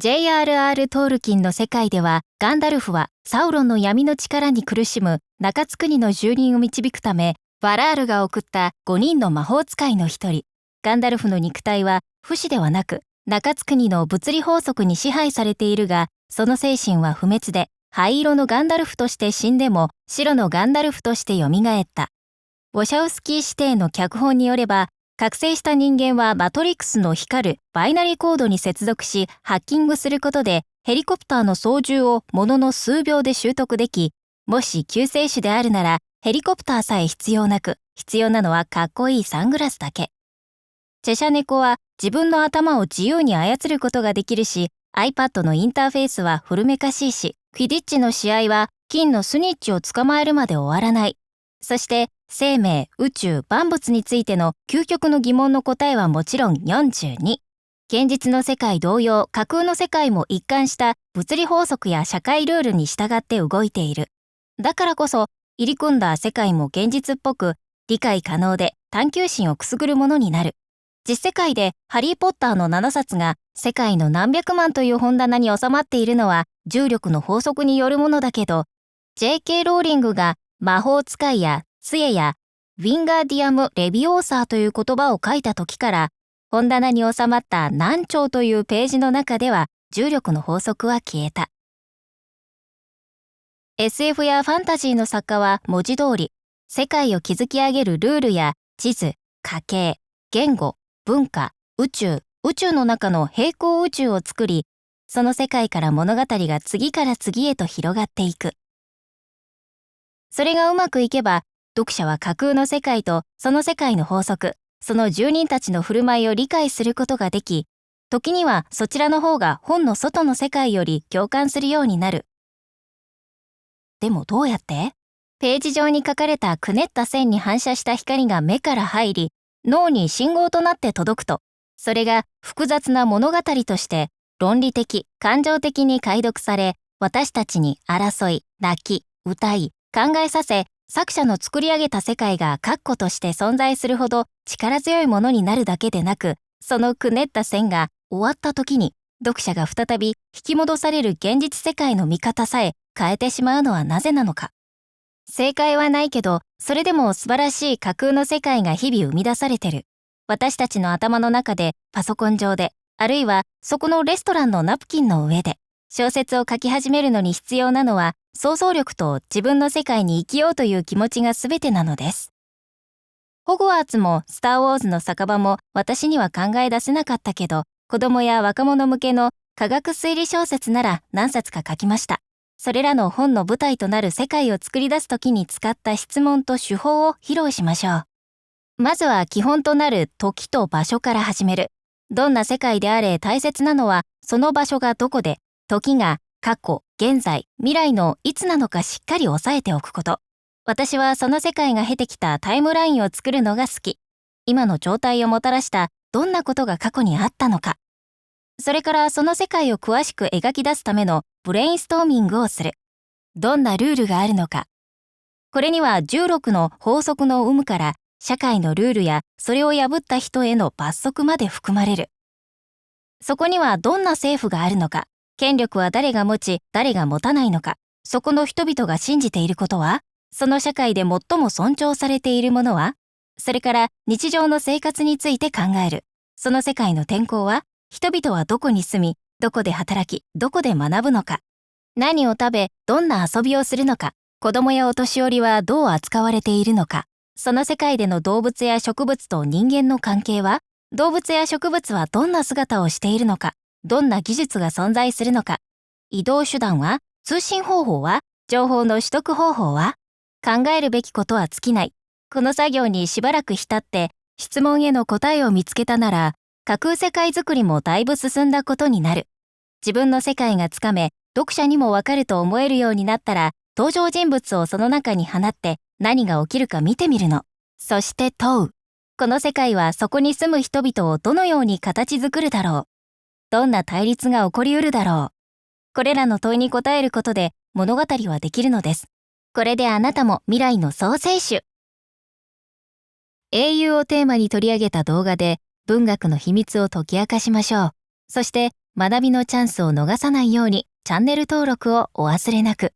J.R.R. トールキンの世界では、ガンダルフはサウロンの闇の力に苦しむ中津国の住人を導くため、バラールが送った5人の魔法使いの一人。ガンダルフの肉体は不死ではなく、中津国の物理法則に支配されているが、その精神は不滅で、灰色のガンダルフとして死んでも白のガンダルフとして蘇った。ウォシャウスキー指定の脚本によれば、覚醒した人間はマトリックスの光るバイナリコードに接続しハッキングすることでヘリコプターの操縦をものの数秒で習得でき、もし救世主であるならヘリコプターさえ必要なく、必要なのはかっこいいサングラスだけ。チェシャ猫は自分の頭を自由に操ることができるし、iPad のインターフェースは古めかしいし、クィディッチの試合は金のスニッチを捕まえるまで終わらない。そして生命、宇宙、万物についての究極の疑問の答えはもちろん42。現実の世界同様、架空の世界も一貫した物理法則や社会ルールに従って動いている。だからこそ、入り組んだ世界も現実っぽく、理解可能で探求心をくすぐるものになる。実世界でハリー・ポッターの7冊が世界の何百万という本棚に収まっているのは重力の法則によるものだけど、J.K. ローリングが魔法使いや杖やウィンガーディアム・レビオーサーという言葉を書いた時から、本棚に収まった何兆というページの中では重力の法則は消えた。SF やファンタジーの作家は文字通り、世界を築き上げるルールや地図、家系、言語、文化、宇宙の中の平行宇宙を作り、その世界から物語が次から次へと広がっていく。それがうまくいけば、読者は架空の世界とその世界の法則、その住人たちの振る舞いを理解することができ、時にはそちらの方が本の外の世界より共感するようになる。でもどうやって？ページ上に書かれたくねった線に反射した光が目から入り、脳に信号となって届くと、それが複雑な物語として論理的、感情的に解読され、私たちに争い、泣き、歌い、考えさせ、作者の作り上げた世界が確固として存在するほど力強いものになるだけでなく、そのくねった線が終わった時に、読者が再び引き戻される現実世界の見方さえ変えてしまうのはなぜなのか。正解はないけど、それでも素晴らしい架空の世界が日々生み出されてる。私たちの頭の中で、パソコン上で、あるいはそこのレストランのナプキンの上で、小説を書き始めるのに必要なのは、想像力と自分の世界に生きようという気持ちが全てなのです。ホグワーツもスター・ウォーズの酒場も私には考え出せなかったけど、子供や若者向けの科学推理小説なら何冊か書きました。それらの本の舞台となる世界を作り出すときに使った質問と手法を披露しましょう。まずは基本となる時と場所から始める。どんな世界であれ大切なのは、その場所がどこで、時が過去、現在、未来のいつなのかしっかり押さえておくこと。私はその世界が経てきたタイムラインを作るのが好き。今の状態をもたらしたどんなことが過去にあったのか。それからその世界を詳しく描き出すためのブレインストーミングをする。どんなルールがあるのか。これには16の法則の有無から社会のルールやそれを破った人への罰則まで含まれる。そこにはどんな政府があるのか。権力は誰が持ち、誰が持たないのか。そこの人々が信じていることは？その社会で最も尊重されているものは？それから日常の生活について考える。その世界の天候は？人々はどこに住み、どこで働き、どこで学ぶのか。何を食べ、どんな遊びをするのか。子供やお年寄りはどう扱われているのか。その世界での動物や植物と人間の関係は？動物や植物はどんな姿をしているのか。どんな技術が存在するのか。移動手段は？通信方法は？情報の取得方法は？考えるべきことは尽きない。この作業にしばらく浸って質問への答えを見つけたなら、架空世界づくりもだいぶ進んだことになる。自分の世界がつかめ、読者にもわかると思えるようになったら、登場人物をその中に放って何が起きるか見てみるの。そして問う。この世界はそこに住む人々をどのように形作るだろう。どんな対立が起こりうるだろう。これらの問いに答えることで物語はできるのです。これであなたも未来の創世主。英雄をテーマに取り上げた動画で文学の秘密を解き明かしましょう。そして学びのチャンスを逃さないようにチャンネル登録をお忘れなく。